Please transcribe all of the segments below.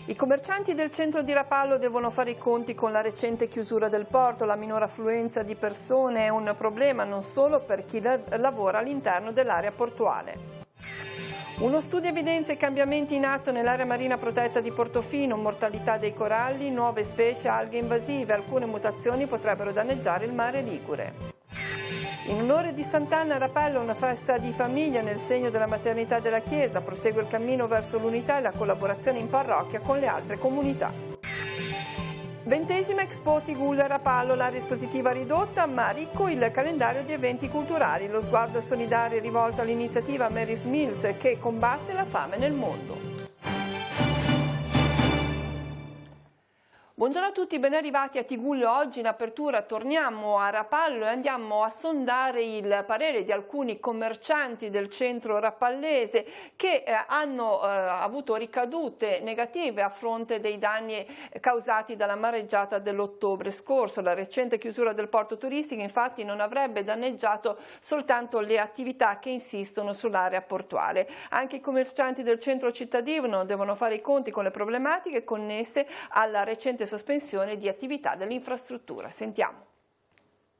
I commercianti del centro di Rapallo devono fare i conti con la recente chiusura del porto. La minore affluenza di persone è un problema non solo per chi lavora all'interno dell'area portuale. Uno studio evidenzia i cambiamenti in atto nell'area marina protetta di Portofino, mortalità dei coralli, nuove specie, alghe invasive. Alcune mutazioni potrebbero danneggiare il mare Ligure. In onore di Sant'Anna a Rapallo, una festa di famiglia nel segno della maternità della Chiesa. Prosegue il cammino verso l'unità e la collaborazione in parrocchia con le altre comunità. 20ª Expo Tigullio a Rapallo, l'area espositiva ridotta ma ricco il calendario di eventi culturali. Lo sguardo solidale è rivolto all'iniziativa Mary's Meals che combatte la fame nel mondo. Buongiorno a tutti, ben arrivati a Tigullio. Oggi in apertura torniamo a Rapallo e andiamo a sondare il parere di alcuni commercianti del centro rapallese che hanno avuto ricadute negative a fronte dei danni causati dalla mareggiata dell'ottobre scorso. La recente chiusura del porto turistico infatti non avrebbe danneggiato soltanto le attività che insistono sull'area portuale. Anche i commercianti del centro cittadino devono fare i conti con le problematiche connesse alla recente sospensione di attività dell'infrastruttura. Sentiamo.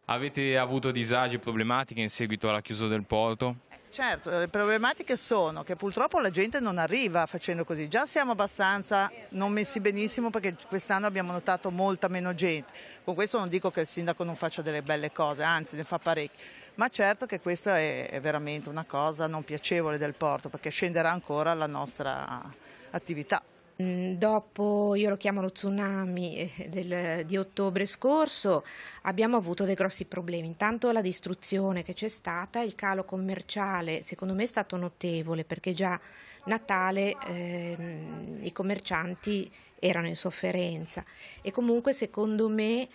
Avete avuto disagi e problematiche in seguito alla chiusura del porto? Certo, le problematiche sono che purtroppo la gente non arriva facendo così. Già siamo abbastanza non messi benissimo perché quest'anno abbiamo notato molta meno gente. Con questo non dico che il sindaco non faccia delle belle cose, anzi ne fa parecchie. Ma certo che questa è veramente una cosa non piacevole del porto perché scenderà ancora la nostra attività. Dopo, io lo chiamo lo tsunami di ottobre scorso, abbiamo avuto dei grossi problemi. Intanto la distruzione che c'è stata, il calo commerciale secondo me è stato notevole perché già Natale i commercianti erano in sofferenza e comunque secondo me,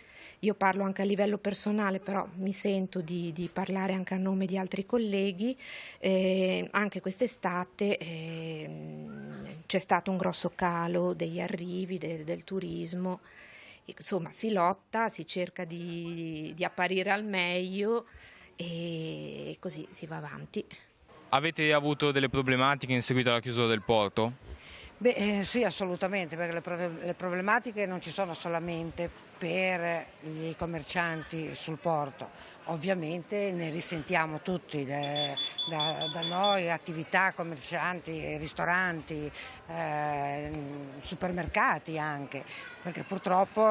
io parlo anche a livello personale, però mi sento di parlare anche a nome di altri colleghi, anche quest'estate c'è stato un grosso calo degli arrivi, del turismo, insomma si lotta, si cerca di apparire al meglio e così si va avanti. Avete avuto delle problematiche in seguito alla chiusura del porto? Sì, assolutamente, perché le problematiche non ci sono solamente per i commercianti sul porto, ovviamente ne risentiamo tutti, da noi, attività, commercianti, ristoranti, supermercati anche, perché purtroppo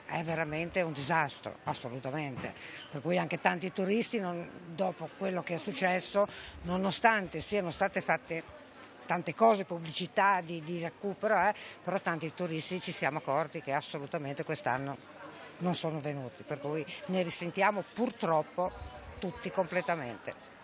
è veramente un disastro, assolutamente, per cui anche tanti turisti, dopo quello che è successo, nonostante siano state fatte tante cose, pubblicità di recupero, però tanti turisti ci siamo accorti che assolutamente quest'anno non sono venuti, per cui ne risentiamo purtroppo tutti completamente.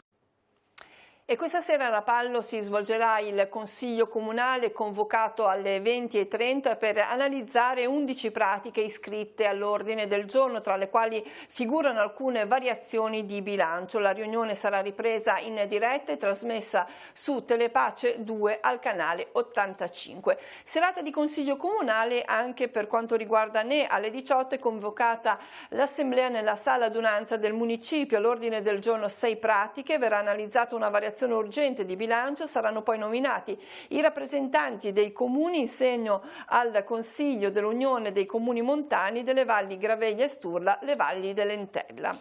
E questa sera a Rapallo si svolgerà il Consiglio Comunale convocato alle 20:30 per analizzare 11 pratiche iscritte all'ordine del giorno, tra le quali figurano alcune variazioni di bilancio. La riunione sarà ripresa in diretta e trasmessa su Telepace 2 al canale 85. Serata di Consiglio Comunale anche per quanto riguarda NE. Alle 18 è convocata l'assemblea nella sala adunanza del municipio. All'ordine del giorno 6 pratiche, verrà analizzata una variazione urgente di bilancio, saranno poi nominati i rappresentanti dei comuni in segno al Consiglio dell'Unione dei Comuni Montani delle Valli Graveglia e Sturla, le Valli dell'Entella.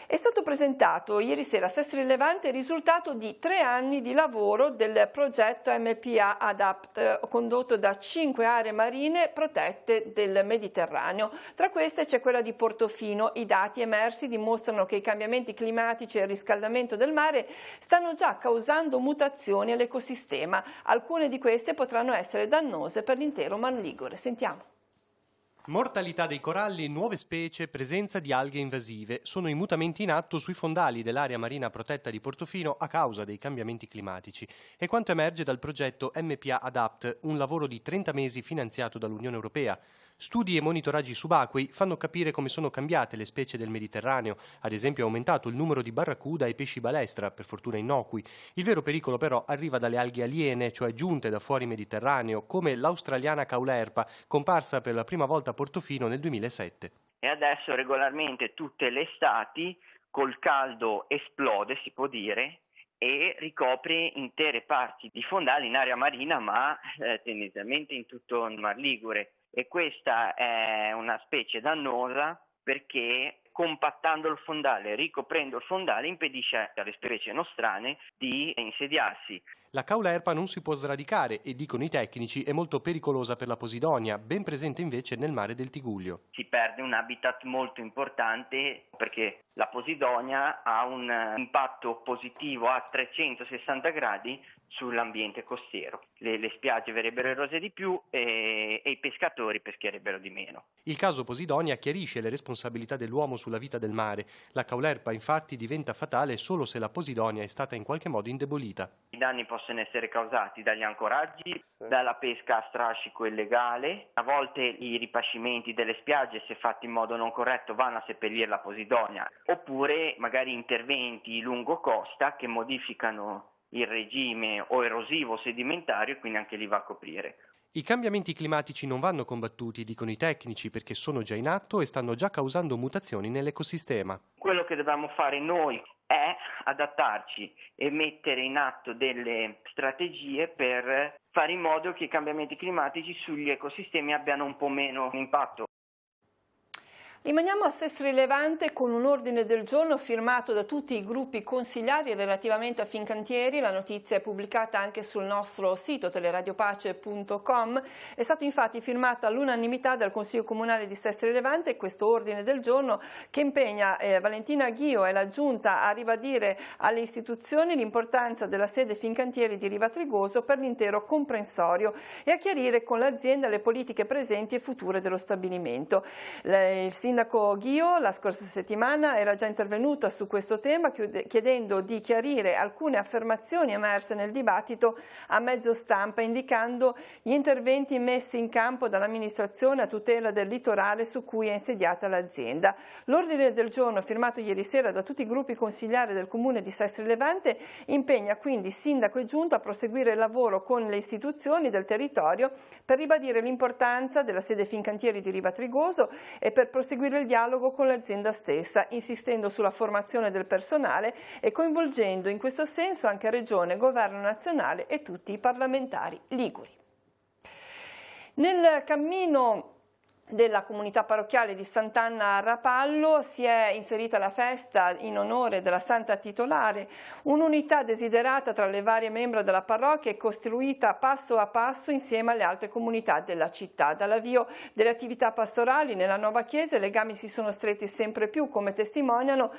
È stato presentato ieri sera a Sestri Levante il risultato di 3 anni di lavoro del progetto MPA Adapt, condotto da 5 aree marine protette del Mediterraneo. Tra queste c'è quella di Portofino. I dati emersi dimostrano che i cambiamenti climatici e il riscaldamento del mare stanno già causando mutazioni all'ecosistema. Alcune di queste potranno essere dannose per l'intero Mar Ligure. Sentiamo. Mortalità dei coralli, nuove specie, presenza di alghe invasive sono i mutamenti in atto sui fondali dell'area marina protetta di Portofino a causa dei cambiamenti climatici. È quanto emerge dal progetto MPA Adapt, un lavoro di 30 mesi finanziato dall'Unione Europea. Studi e monitoraggi subacquei fanno capire come sono cambiate le specie del Mediterraneo. Ad esempio è aumentato il numero di barracuda e pesci balestra, per fortuna innocui. Il vero pericolo però arriva dalle alghe aliene, cioè giunte da fuori Mediterraneo, come l'australiana caulerpa, comparsa per la prima volta a Portofino nel 2007. E adesso regolarmente tutte le estati col caldo esplode, si può dire, e ricopre intere parti di fondali in area marina, ma tendenzialmente in tutto il Mar Ligure, e questa è una specie dannosa perché compattando il fondale, ricoprendo il fondale, impedisce alle specie nostrane di insediarsi. La caulerpa non si può sradicare e, dicono i tecnici, è molto pericolosa per la posidonia, ben presente invece nel mare del Tigullio. Si perde un habitat molto importante perché la posidonia ha un impatto positivo a 360 gradi sull'ambiente costiero. Le spiagge verrebbero erose di più e i pescatori pescherebbero di meno. Il caso Posidonia chiarisce le responsabilità dell'uomo sulla vita del mare. La caulerpa infatti diventa fatale solo se la Posidonia è stata in qualche modo indebolita. I danni possono essere causati dagli ancoraggi, dalla pesca a strascico illegale, a volte i ripascimenti delle spiagge, se fatti in modo non corretto, vanno a seppellire la Posidonia, oppure magari interventi lungo costa che modificano il regime o erosivo sedimentario e quindi anche li va a coprire. I cambiamenti climatici non vanno combattuti, dicono i tecnici, perché sono già in atto e stanno già causando mutazioni nell'ecosistema. Quello che dobbiamo fare noi è adattarci e mettere in atto delle strategie per fare in modo che i cambiamenti climatici sugli ecosistemi abbiano un po' meno impatto. Rimaniamo a Sestri Levante con un ordine del giorno firmato da tutti i gruppi consigliari relativamente a Fincantieri. La notizia è pubblicata anche sul nostro sito teleradiopace.com. È stato infatti firmata all'unanimità dal Consiglio Comunale di Sestri Levante questo ordine del giorno che impegna Valentina Ghio e la Giunta a ribadire alle istituzioni l'importanza della sede Fincantieri di Riva Trigoso per l'intero comprensorio e a chiarire con l'azienda le politiche presenti e future dello stabilimento. Il sindaco Ghio la scorsa settimana era già intervenuta su questo tema chiedendo di chiarire alcune affermazioni emerse nel dibattito a mezzo stampa, indicando gli interventi messi in campo dall'amministrazione a tutela del litorale su cui è insediata l'azienda. L'ordine del giorno firmato ieri sera da tutti i gruppi consigliari del comune di Sestri Levante impegna quindi sindaco e giunta a proseguire il lavoro con le istituzioni del territorio per ribadire l'importanza della sede Fincantieri di Riva Trigoso e per proseguire il dialogo con l'azienda stessa, insistendo sulla formazione del personale e coinvolgendo in questo senso anche Regione, Governo nazionale e tutti i parlamentari liguri. Nel cammino della comunità parrocchiale di Sant'Anna a Rapallo si è inserita la festa in onore della Santa Titolare, un'unità desiderata tra le varie membra della parrocchia e costruita passo a passo insieme alle altre comunità della città. Dall'avvio delle attività pastorali nella nuova chiesa i legami si sono stretti sempre più, come testimoniato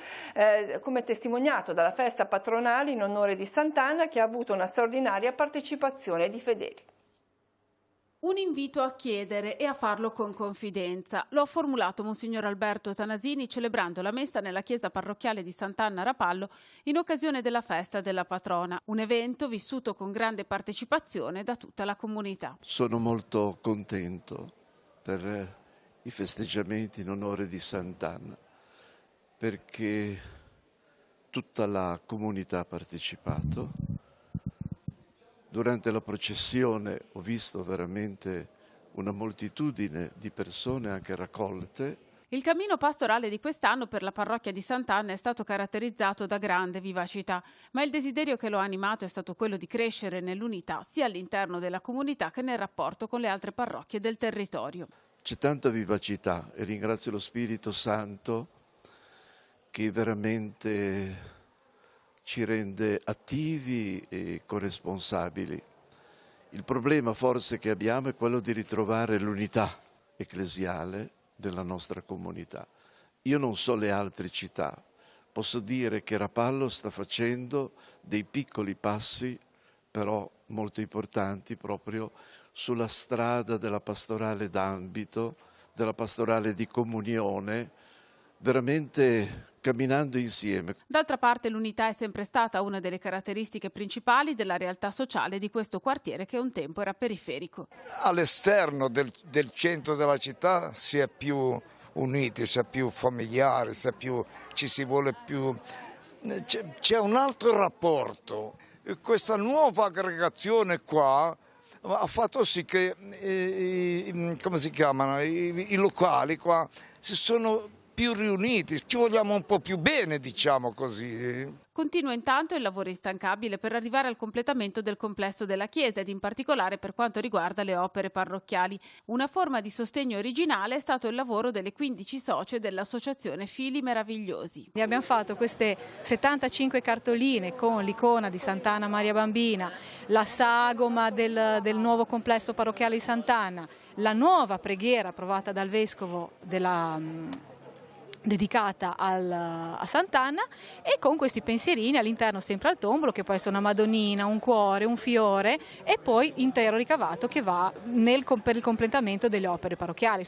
dalla festa patronale in onore di Sant'Anna, che ha avuto una straordinaria partecipazione di fedeli. Un invito a chiedere e a farlo con confidenza. Lo ha formulato Monsignor Alberto Tanasini celebrando la messa nella chiesa parrocchiale di Sant'Anna a Rapallo in occasione della festa della patrona, un evento vissuto con grande partecipazione da tutta la comunità. Sono molto contento per i festeggiamenti in onore di Sant'Anna, perché tutta la comunità ha partecipato. Durante la processione ho visto veramente una moltitudine di persone anche raccolte. Il cammino pastorale di quest'anno per la parrocchia di Sant'Anna è stato caratterizzato da grande vivacità, ma il desiderio che lo ha animato è stato quello di crescere nell'unità sia all'interno della comunità che nel rapporto con le altre parrocchie del territorio. C'è tanta vivacità e ringrazio lo Spirito Santo che veramente ci rende attivi e corresponsabili. Il problema forse che abbiamo è quello di ritrovare l'unità ecclesiale della nostra comunità. Io non so le altre città, posso dire che Rapallo sta facendo dei piccoli passi, però molto importanti, proprio sulla strada della pastorale d'ambito, della pastorale di comunione, veramente camminando insieme. D'altra parte l'unità è sempre stata una delle caratteristiche principali della realtà sociale di questo quartiere che un tempo era periferico. All'esterno del centro della città si è più uniti, si è più familiari, ci si vuole più. C'è un altro rapporto. Questa nuova aggregazione qua ha fatto sì che come si chiamano, i locali qua si sono più riuniti, ci vogliamo un po' più bene, diciamo così. Continua intanto il lavoro instancabile per arrivare al completamento del complesso della chiesa ed in particolare per quanto riguarda le opere parrocchiali. Una forma di sostegno originale è stato il lavoro delle 15 socie dell'associazione Fili Meravigliosi. Abbiamo fatto queste 75 cartoline con l'icona di Sant'Anna Maria Bambina, la sagoma del nuovo complesso parrocchiale di Sant'Anna, la nuova preghiera approvata dal Vescovo dedicata a Sant'Anna, e con questi pensierini all'interno sempre al tombolo, che può essere una Madonnina, un cuore, un fiore, e poi intero ricavato che va per il completamento delle opere parrocchiali.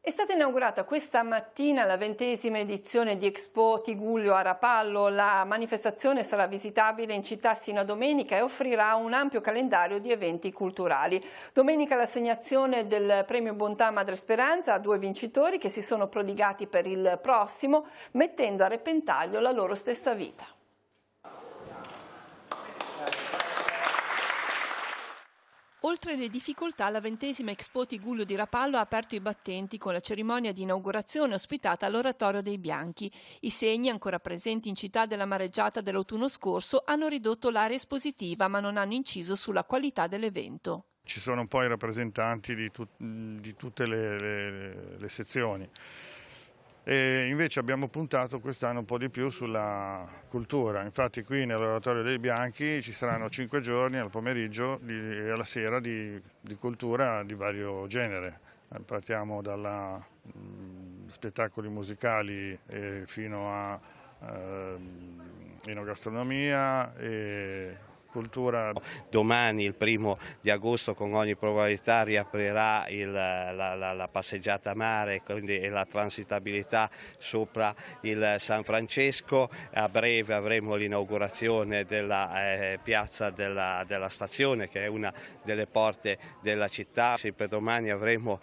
È stata inaugurata questa mattina la 20ª edizione di Expo Tigullio a Rapallo. La manifestazione sarà visitabile in città sino a domenica e offrirà un ampio calendario di eventi culturali. Domenica l'assegnazione del premio Bontà Madre Speranza a 2 vincitori che si sono prodigati per il prossimo, mettendo a repentaglio la loro stessa vita. Oltre le difficoltà, la 20ª Expo Tigullio di Rapallo ha aperto i battenti con la cerimonia di inaugurazione ospitata all'Oratorio dei Bianchi. I segni, ancora presenti in città della mareggiata dell'autunno scorso, hanno ridotto l'area espositiva ma non hanno inciso sulla qualità dell'evento. Ci sono poi rappresentanti di tutte le sezioni. E invece abbiamo puntato quest'anno un po' di più sulla cultura. Infatti qui nell'Oratorio dei Bianchi ci saranno 5 giorni al pomeriggio e alla sera di cultura di vario genere. Partiamo da spettacoli musicali fino a enogastronomia e cultura. Domani, il 1° di agosto, con ogni probabilità riaprirà la passeggiata a mare e la transitabilità sopra il San Francesco. A breve avremo l'inaugurazione della piazza della stazione, che è una delle porte della città. Sempre domani avremo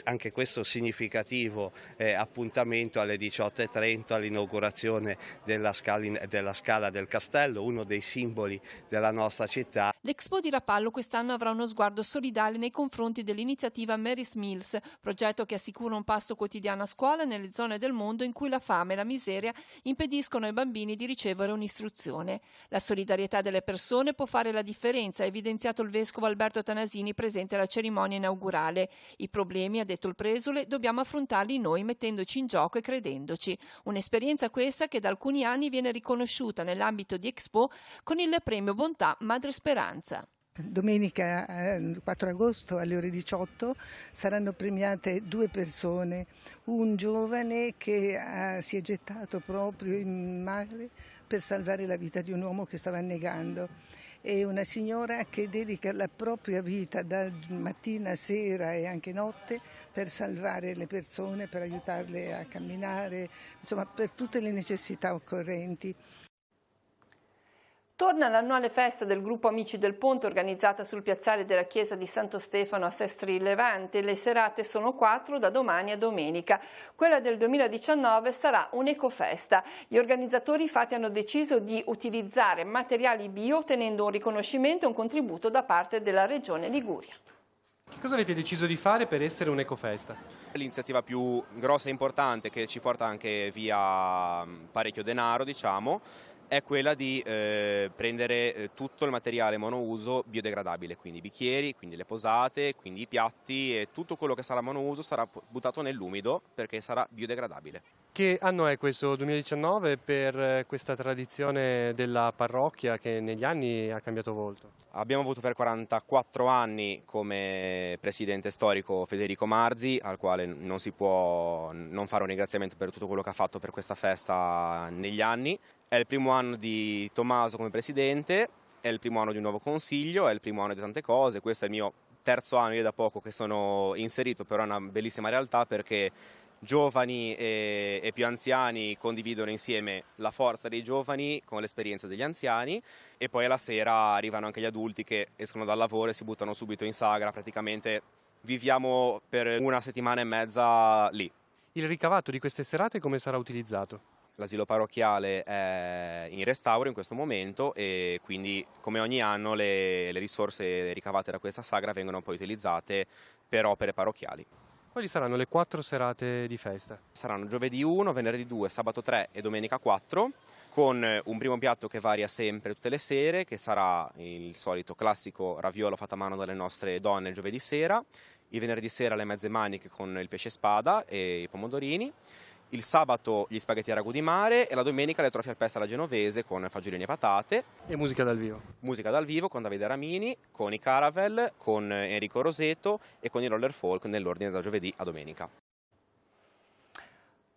anche questo significativo appuntamento alle 18:30 all'inaugurazione della Scala del Castello, uno dei simboli della nostra città. L'Expo di Rapallo quest'anno avrà uno sguardo solidale nei confronti dell'iniziativa Mary's Meals, progetto che assicura un pasto quotidiano a scuola nelle zone del mondo in cui la fame e la miseria impediscono ai bambini di ricevere un'istruzione. La solidarietà delle persone può fare la differenza, ha evidenziato il vescovo Alberto Tanasini presente alla cerimonia inaugurale. I problemi, ha detto il presule, dobbiamo affrontarli noi mettendoci in gioco e credendoci. Un'esperienza questa che da alcuni anni viene riconosciuta nell'ambito di Expo con il premio Bontà Madre Speranza. Domenica 4 agosto alle ore 18 saranno premiate 2 persone, un giovane che si è gettato proprio in mare per salvare la vita di un uomo che stava annegando, e una signora che dedica la propria vita da mattina a sera e anche notte per salvare le persone, per aiutarle a camminare, insomma per tutte le necessità occorrenti. Torna l'annuale festa del gruppo Amici del Ponte organizzata sul piazzale della chiesa di Santo Stefano a Sestri Levante. Le serate sono 4 da domani a domenica. Quella del 2019 sarà un'ecofesta. Gli organizzatori infatti hanno deciso di utilizzare materiali bio ottenendo un riconoscimento e un contributo da parte della Regione Liguria. Che cosa avete deciso di fare per essere un'ecofesta? L'iniziativa più grossa e importante, che ci porta anche via parecchio denaro, diciamo, è quella di prendere tutto il materiale monouso biodegradabile, quindi i bicchieri, quindi le posate, quindi i piatti, e tutto quello che sarà monouso sarà buttato nell'umido perché sarà biodegradabile. Che anno è questo 2019 per questa tradizione della parrocchia che negli anni ha cambiato volto? Abbiamo avuto per 44 anni come presidente storico Federico Marzi, al quale non si può non fare un ringraziamento per tutto quello che ha fatto per questa festa negli anni. È il primo anno di Tommaso come presidente, è il primo anno di un nuovo consiglio, è il primo anno di tante cose. Questo è il mio 3° anno, io da poco che sono inserito, però è una bellissima realtà perché giovani e più anziani condividono insieme la forza dei giovani con l'esperienza degli anziani, e poi alla sera arrivano anche gli adulti che escono dal lavoro e si buttano subito in sagra. Praticamente viviamo per 1 settimana e mezza lì. Il ricavato di queste serate come sarà utilizzato? L'asilo parrocchiale è in restauro in questo momento e quindi, come ogni anno, le risorse ricavate da questa sagra vengono poi utilizzate per opere parrocchiali. Quali saranno le 4 serate di festa? Saranno giovedì 1, venerdì 2, sabato 3 e domenica 4, con un primo piatto che varia sempre tutte le sere, che sarà il solito classico raviolo fatto a mano dalle nostre donne il giovedì sera, il venerdì sera le mezze maniche con il pesce spada e i pomodorini, il sabato gli spaghetti a ragù di mare e la domenica le trofie al pesto alla genovese con fagiolini e patate. E musica dal vivo? Musica dal vivo con Davide Ramini, con i Caravel, con Enrico Roseto e con i Roller Folk nell'ordine da giovedì a domenica.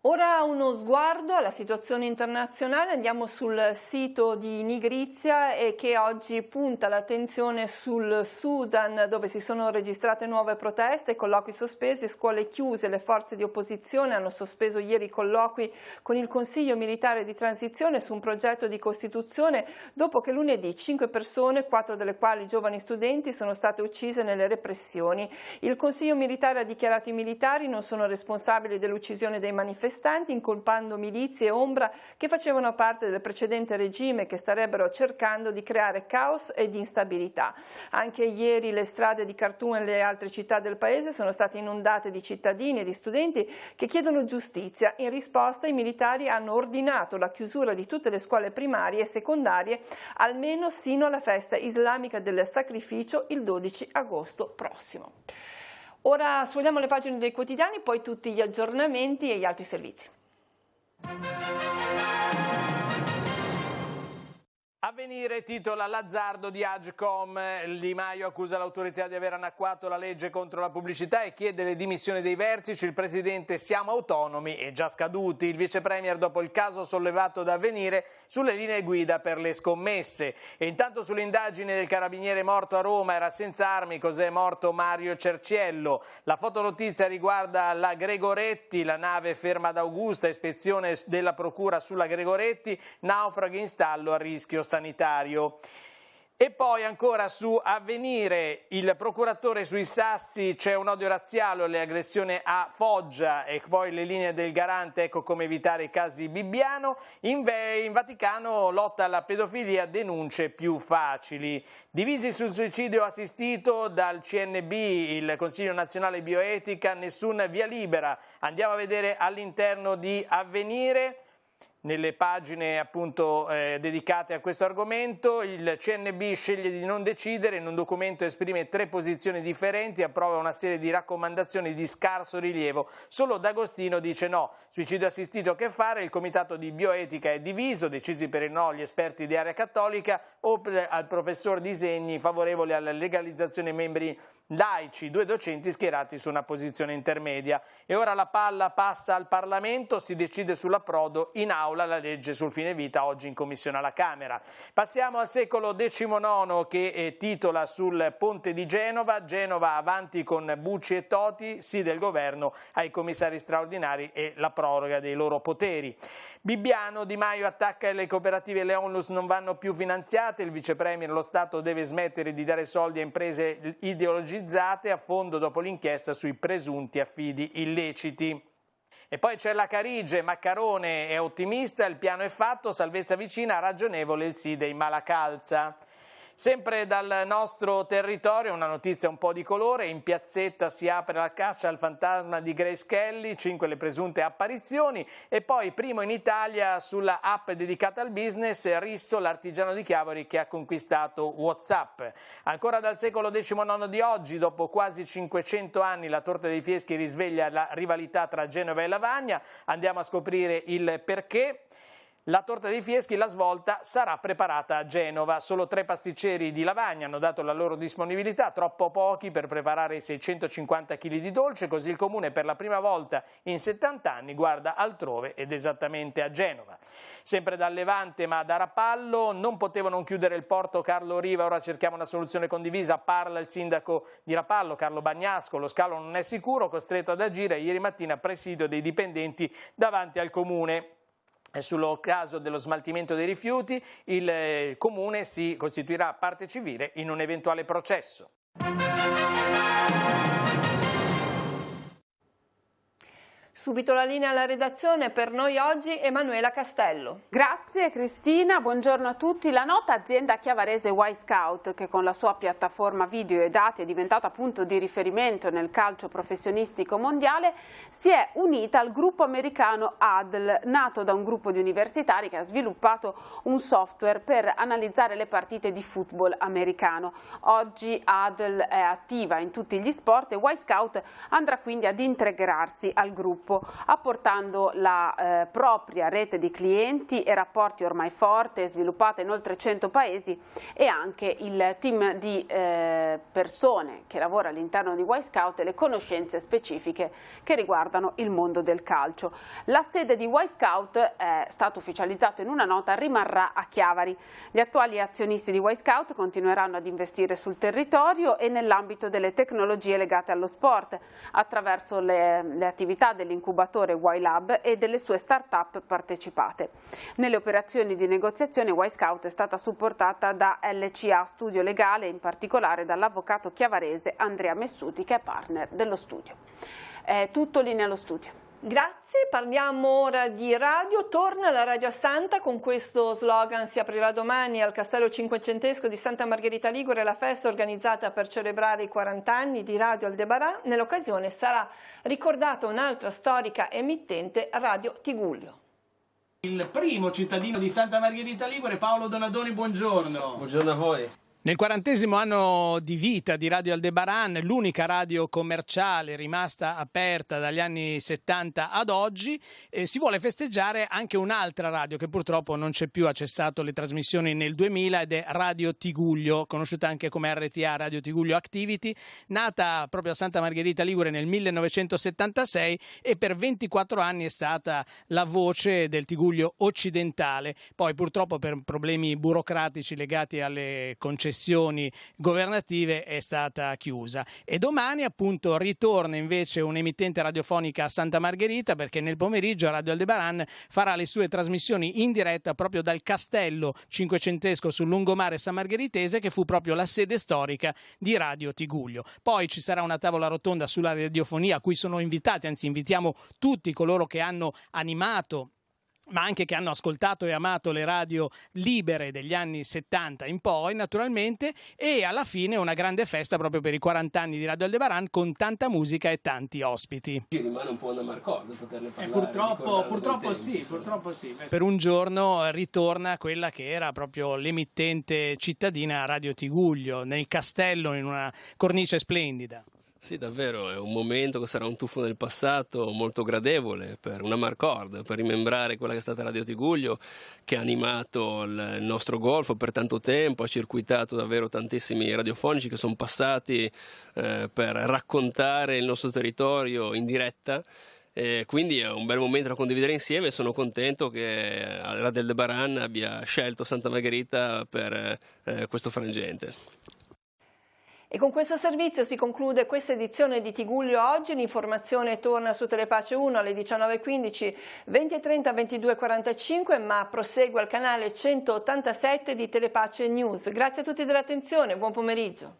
Ora uno sguardo alla situazione internazionale, andiamo sul sito di Nigrizia che oggi punta l'attenzione sul Sudan, dove si sono registrate nuove proteste, colloqui sospesi, scuole chiuse. Le forze di opposizione hanno sospeso ieri i colloqui con il Consiglio militare di transizione su un progetto di Costituzione dopo che lunedì 5 persone, 4 delle quali giovani studenti, sono state uccise nelle repressioni. Il Consiglio militare ha dichiarato i militari non sono responsabili dell'uccisione dei manifestanti, incolpando milizie e ombra che facevano parte del precedente regime, che starebbero cercando di creare caos ed instabilità. Anche ieri le strade di Khartoum e le altre città del paese sono state inondate di cittadini e di studenti che chiedono giustizia. In risposta i militari hanno ordinato la chiusura di tutte le scuole primarie e secondarie, almeno sino alla festa islamica del sacrificio il 12 agosto prossimo. Ora sfogliamo le pagine dei quotidiani, poi tutti gli aggiornamenti e gli altri servizi. Avvenire titola l'azzardo di Agcom. Di Maio accusa l'autorità di aver annacquato la legge contro la pubblicità e chiede le dimissioni dei vertici. Il presidente siamo autonomi e già scaduti. Il vice premier dopo il caso sollevato da Avvenire sulle linee guida per le scommesse. E intanto sull'indagine del carabiniere morto a Roma, era senza armi, cos'è morto Mario Cerciello. La fotonotizia riguarda la Gregoretti, la nave ferma ad Augusta, ispezione della procura sulla Gregoretti, naufraghi in stallo a rischio sanitario. E poi ancora su Avvenire, il procuratore sui Sassi, c'è un odio razziale, le aggressioni a Foggia e poi le linee del garante, ecco come evitare i casi Bibbiano. In Vaticano lotta alla pedofilia, denunce più facili. Divisi sul suicidio assistito dal CNB, il Consiglio Nazionale Bioetica, nessun via libera. Andiamo a vedere all'interno di Avvenire. Nelle pagine appunto dedicate a questo argomento, il CNB sceglie di non decidere, in un documento esprime 3 posizioni differenti, approva una serie di raccomandazioni di scarso rilievo, solo D'Agostino dice no. Suicidio assistito che fare? Il comitato di bioetica è diviso, decisi per il no gli esperti di Area Cattolica o al professor Disegni favorevole alla legalizzazione membri laici, 2 docenti schierati su una posizione intermedia. E ora la palla passa al Parlamento, si decide sull'approdo in aula la legge sul fine vita, oggi in commissione alla Camera. Passiamo al secolo XIX che titola sul ponte di Genova, Genova avanti con Bucci e Toti, sì del governo ai commissari straordinari e la proroga dei loro poteri. Bibbiano, Di Maio attacca le cooperative e le onlus non vanno più finanziate, il vice premier lo Stato deve smettere di dare soldi a imprese ideologizzate a fondo dopo l'inchiesta sui presunti affidi illeciti. E poi c'è la Carige, Maccarone è ottimista, il piano è fatto, salvezza vicina, ragionevole il sì dei Malacalza. Sempre dal nostro territorio una notizia un po' di colore, in piazzetta si apre la caccia al fantasma di Grace Kelly, 5 le presunte apparizioni e poi primo in Italia sulla app dedicata al business, Risso l'artigiano di Chiavari che ha conquistato WhatsApp. Ancora dal secolo XIX di oggi, dopo quasi 500 anni la torta dei Fieschi risveglia la rivalità tra Genova e Lavagna, andiamo a scoprire il perché. La torta dei Fieschi, la svolta, sarà preparata a Genova. Solo 3 pasticceri di Lavagna hanno dato la loro disponibilità, troppo pochi per preparare i 650 kg di dolce, così il Comune per la prima volta in 70 anni guarda altrove ed esattamente a Genova. Sempre dal Levante ma da Rapallo, non potevo non chiudere il porto Carlo Riva, ora cerchiamo una soluzione condivisa, parla il sindaco di Rapallo, Carlo Bagnasco, lo scalo non è sicuro, costretto ad agire ieri mattina presidio dei dipendenti davanti al Comune. Sul caso dello smaltimento dei rifiuti, il Comune si costituirà parte civile in un eventuale processo. Subito la linea alla redazione, per noi oggi Emanuela Castello. Grazie Cristina, buongiorno a tutti. La nota azienda chiavarese Y-Scout, che con la sua piattaforma video e dati è diventata punto di riferimento nel calcio professionistico mondiale, si è unita al gruppo americano ADL, nato da un gruppo di universitari che ha sviluppato un software per analizzare le partite di football americano. Oggi ADL è attiva in tutti gli sport e Y-Scout andrà quindi ad integrarsi al gruppo, apportando la propria rete di clienti e rapporti ormai forte, sviluppata in oltre 100 paesi, e anche il team di persone che lavora all'interno di Y-Scout e le conoscenze specifiche che riguardano il mondo del calcio. La sede di Y-Scout, è stato ufficializzato in una nota, rimarrà a Chiavari. Gli attuali azionisti di Y-Scout continueranno ad investire sul territorio e nell'ambito delle tecnologie legate allo sport, attraverso le attività dell'incubatore Y-Lab e delle sue start-up partecipate. Nelle operazioni di negoziazione Y-Scout è stata supportata da LCA Studio Legale, in particolare dall'avvocato chiavarese Andrea Messuti, che è partner dello studio. È tutto, linea allo studio. Grazie, parliamo ora di radio. Torna la Radio a Santa, con questo slogan si aprirà domani al Castello Cinquecentesco di Santa Margherita Ligure la festa organizzata per celebrare i 40 anni di Radio Aldebaran. Nell'occasione sarà ricordata un'altra storica emittente, Radio Tigullio. Il primo cittadino di Santa Margherita Ligure, Paolo Donadoni, buongiorno. Buongiorno a voi. Nel 40° anno di vita di Radio Aldebaran, l'unica radio commerciale rimasta aperta dagli anni 70 ad oggi, si vuole festeggiare anche un'altra radio che purtroppo non c'è più, ha cessato le trasmissioni nel 2000, ed è Radio Tigullio, conosciuta anche come RTA, Radio Tigullio Activity, nata proprio a Santa Margherita Ligure nel 1976 e per 24 anni è stata la voce del Tigullio occidentale. Poi purtroppo per problemi burocratici legati alle concessioni governative è stata chiusa, e domani appunto ritorna invece un'emittente radiofonica a Santa Margherita, perché nel pomeriggio Radio Aldebaran farà le sue trasmissioni in diretta proprio dal Castello Cinquecentesco sul lungomare sammargheritese, che fu proprio la sede storica di Radio Tigullio. Poi ci sarà una tavola rotonda sulla radiofonia a cui sono invitati, anzi invitiamo tutti coloro che hanno animato ma anche che hanno ascoltato e amato le radio libere degli anni 70 in poi, naturalmente, e alla fine una grande festa proprio per i 40 anni di Radio Aldebaran, con tanta musica e tanti ospiti. Rimane un po' una marcorda poterne parlare. Purtroppo sì. Per un giorno ritorna quella che era proprio l'emittente cittadina Radio Tigullio, nel castello, in una cornice splendida. Sì, davvero, è un momento che sarà un tuffo nel passato molto gradevole, per una marcord, per rimembrare quella che è stata Radio Tigullio, che ha animato il nostro golfo per tanto tempo, ha circuitato davvero tantissimi radiofonici che sono passati per raccontare il nostro territorio in diretta. Quindi è un bel momento da condividere insieme, e sono contento che Radio Aldebaran abbia scelto Santa Margherita per questo frangente. E con questo servizio si conclude questa edizione di Tigullio Oggi. L'informazione torna su Telepace 1 alle 19:15, 20:30, 22:45, ma prosegue al canale 187 di Telepace News. Grazie a tutti dell'attenzione, buon pomeriggio.